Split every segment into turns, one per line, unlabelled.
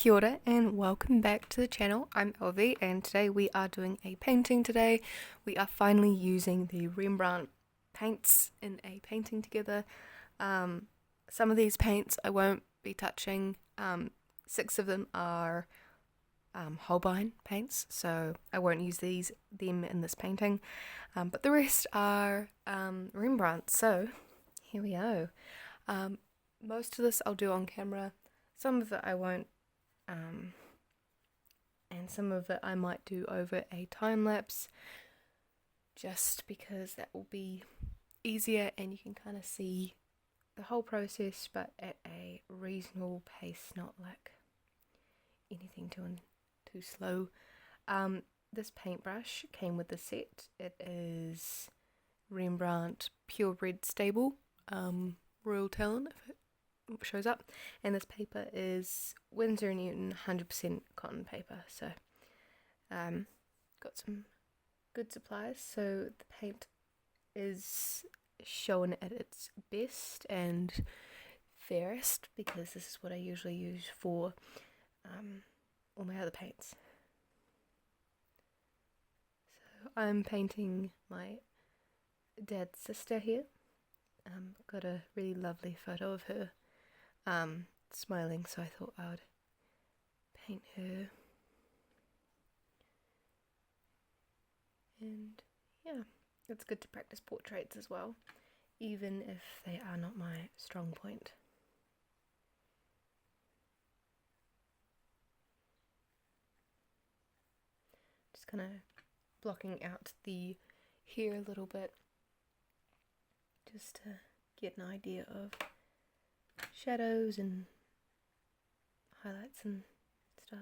Kia ora and welcome back to the channel. I'm Elvie and today we are doing a painting today. We are finally using the Rembrandt paints in a painting together. Some of these paints I won't be touching. 6 of them are Holbein paints, so I won't use them in this painting. But the rest are Rembrandt, so here we go. Most of this I'll do on camera. Some of it I won't, and some of it I might do over a time lapse, just because that will be easier and you can kind of see the whole process, but at a reasonable pace, not like anything too slow. This paintbrush came with the set. It is Rembrandt Pure Red Stable, Royal Talon, if it shows up, and this paper is Winsor & Newton 100% cotton paper, so got some good supplies. So the paint is shown at its best and fairest because this is what I usually use for all my other paints. So I'm painting my dad's sister here. Got a really lovely photo of her smiling, so I thought I would paint her. And yeah, it's good to practice portraits as well, even if they are not my strong point. Just kind of blocking out the hair a little bit, just to get an idea of shadows and highlights and stuff.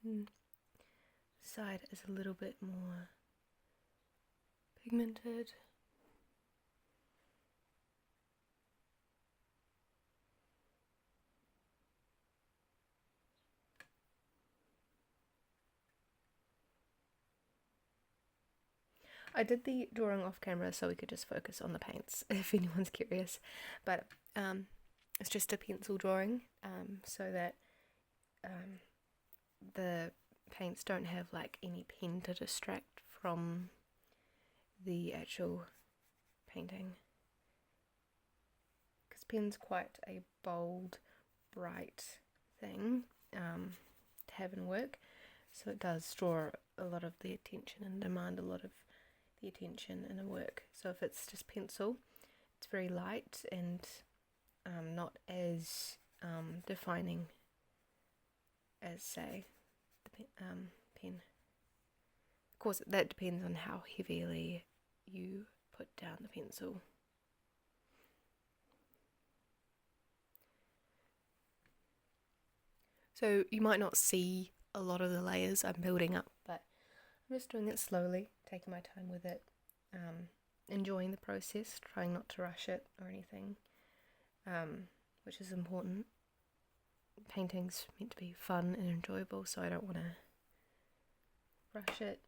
And then the side is a little bit more pigmented. I did the drawing off camera so we could just focus on the paints if anyone's curious, but it's just a pencil drawing, so that the paints don't have like any pen to distract from the actual painting, because pen's quite a bold, bright thing to have in work, so it does draw a lot of the attention and demand a lot of the attention in a work. So if it's just pencil, it's very light and not as defining as, say, the pen. Of course, that depends on how heavily you put down the pencil. So you might not see a lot of the layers I'm building up, but I'm just doing it slowly, taking my time with it, enjoying the process, trying not to rush it or anything, which is important. Painting's meant to be fun and enjoyable, so I don't want to rush it.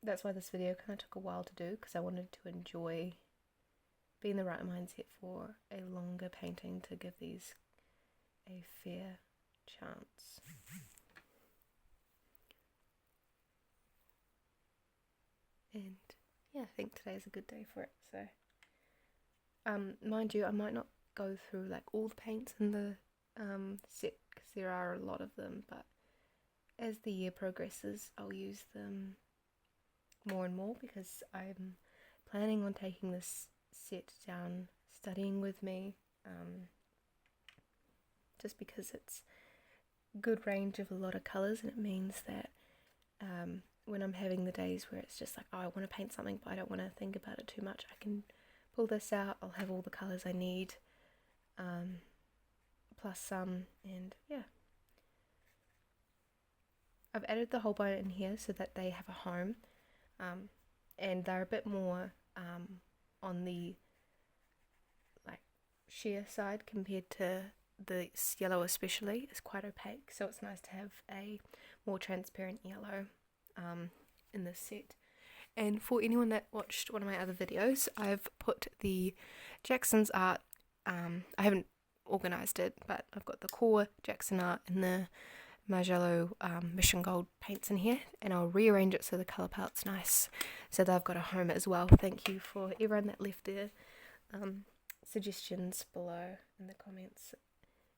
That's why this video kind of took a while to do, because I wanted to enjoy, be in the right mindset for a longer painting to give these a fair chance. And yeah, I think today's a good day for it. So mind you, I might not go through like all the paints in the set, because there are a lot of them, but as the year progresses I'll use them more and more, because I'm planning on taking this set down studying with me, just because it's good range of a lot of colours, and it means that when I'm having the days where it's just like, oh, I want to paint something but I don't want to think about it too much, I can pull this out, I'll have all the colours I need, plus some, and yeah. I've added the Holbein in here so that they have a home, and they're a bit more on the like sheer side compared to the yellow, especially. It's quite opaque, so it's nice to have a more transparent yellow in this set. And for anyone that watched one of my other videos, I've put the Jackson's art, I haven't organised it, but I've got the core Jackson Art and the Margello Mission Gold paints in here, and I'll rearrange it so the colour palette's nice, so they've got a home as well. Thank you for everyone that left their suggestions below in the comments.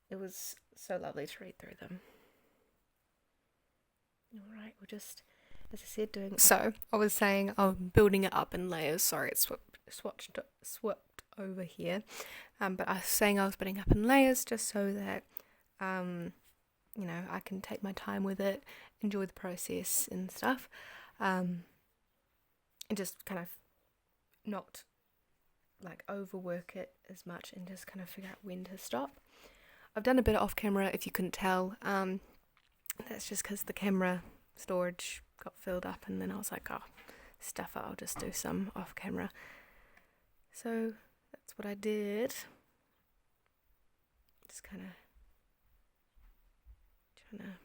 It was so lovely to read through them. Alright, we'll just, as I said, doing... So, I was saying I'm building it up in layers. Sorry, it's swapped over here. But I was saying I was building up in layers just so that, you know, I can take my time with it, enjoy the process and stuff. And just kind of not, like, overwork it as much and just kind of figure out when to stop. I've done a bit off camera, if you couldn't tell. That's just because the camera storage got filled up, and then I was like, oh, stuff it, I'll just do some off camera. So that's what I did. Just kind of trying to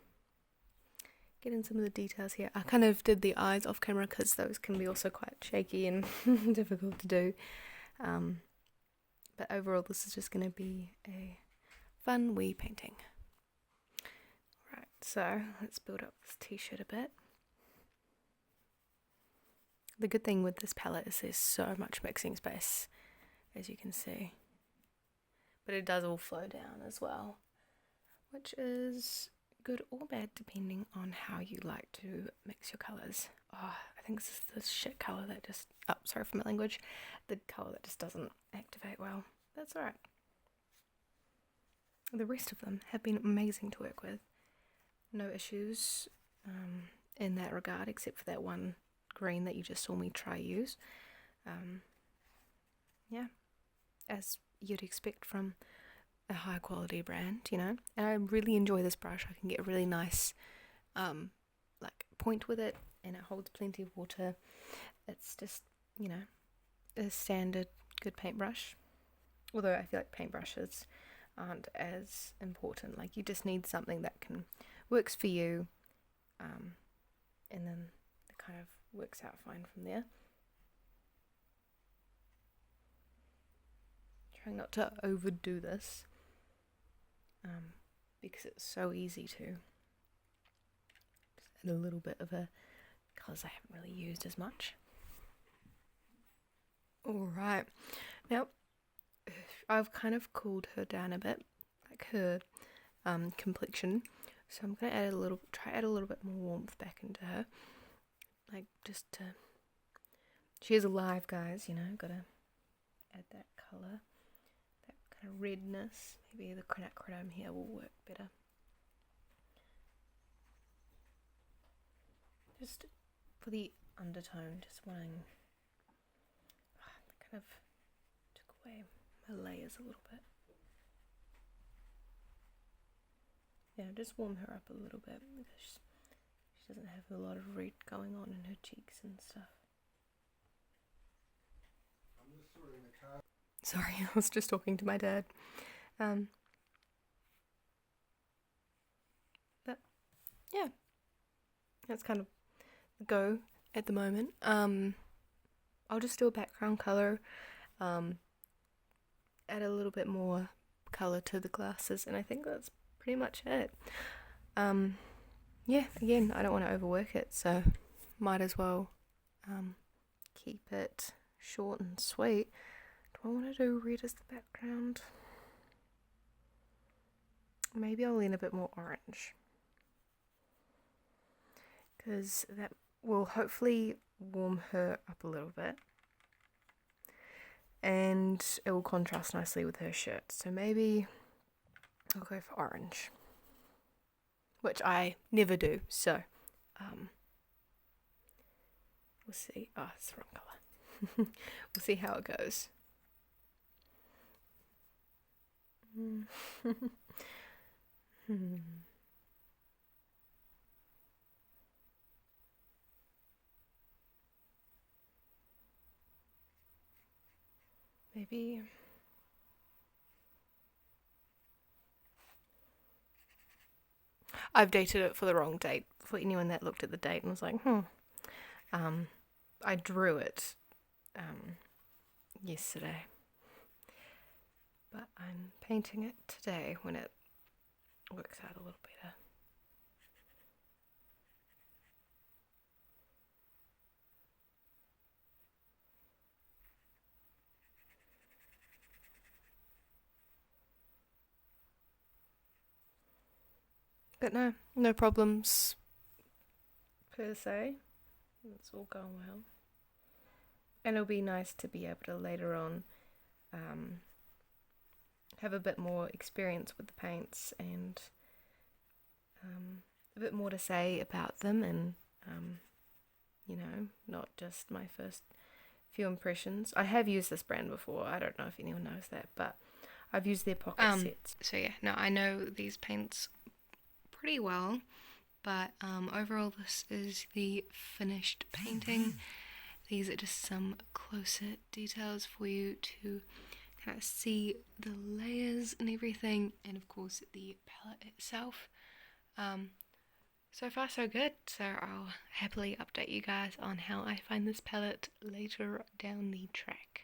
get in some of the details here. I kind of did the eyes off camera because those can be also quite shaky and difficult to do. But overall, this is just going to be a fun wee painting. Right, so let's build up this t-shirt a bit. The good thing with this palette is there's so much mixing space, as you can see. But it does all flow down as well, which is good or bad depending on how you like to mix your colours. Oh, I think this is the shit colour that just... Oh, sorry for my language. The colour that just doesn't activate well. That's alright. The rest of them have been amazing to work with. No issues in that regard, except for that one green that you just saw me try use. Yeah, as you'd expect from a high quality brand, you know. And I really enjoy this brush. I can get a really nice like point with it, and it holds plenty of water. It's just, you know, a standard good paintbrush. Although I feel like paintbrushes aren't as important. Like, you just need something that works for you, and then it kind of works out fine from there. Trying not to overdo this, because it's so easy to just add a little bit of a colours I haven't really used as much. Alright, now I've kind of cooled her down a bit, like her complexion, so I'm going to add add a little bit more warmth back into her, like just to, she is alive, guys, you know, gotta add that colour, that kind of redness. Maybe the quinacridone here will work better. Just for the undertone, just wanting, kind of took away my layers a little bit. Yeah, just warm her up a little bit because she doesn't have a lot of red going on in her cheeks and stuff. I'm just sorting the car. Sorry, I was just talking to my dad. But yeah, that's kind of the go at the moment. I'll just do a background colour, add a little bit more colour to the glasses, and I think that's pretty much it. Yeah, again, I don't want to overwork it, so might as well keep it short and sweet. Do I want to do red as the background? Maybe I'll lean a bit more orange, because that will hopefully warm her up a little bit, and it will contrast nicely with her shirt. So maybe I'll go for orange, which I never do, so we'll see. Oh, it's the wrong colour. We'll see how it goes. Maybe I've dated it for the wrong date. For anyone that looked at the date and was like, I drew it yesterday, but I'm painting it today when it works out a little better. But no problems per se. It's all going well. And it'll be nice to be able to later on have a bit more experience with the paints and a bit more to say about them, and not just my first few impressions. I have used this brand before. I don't know if anyone knows that, but I've used their pocket sets. So yeah, no, I know these paints pretty well, but overall this is the finished painting. These are just some closer details for you to kind of see the layers and everything, and of course the palette itself. So far so good, so I'll happily update you guys on how I find this palette later down the track.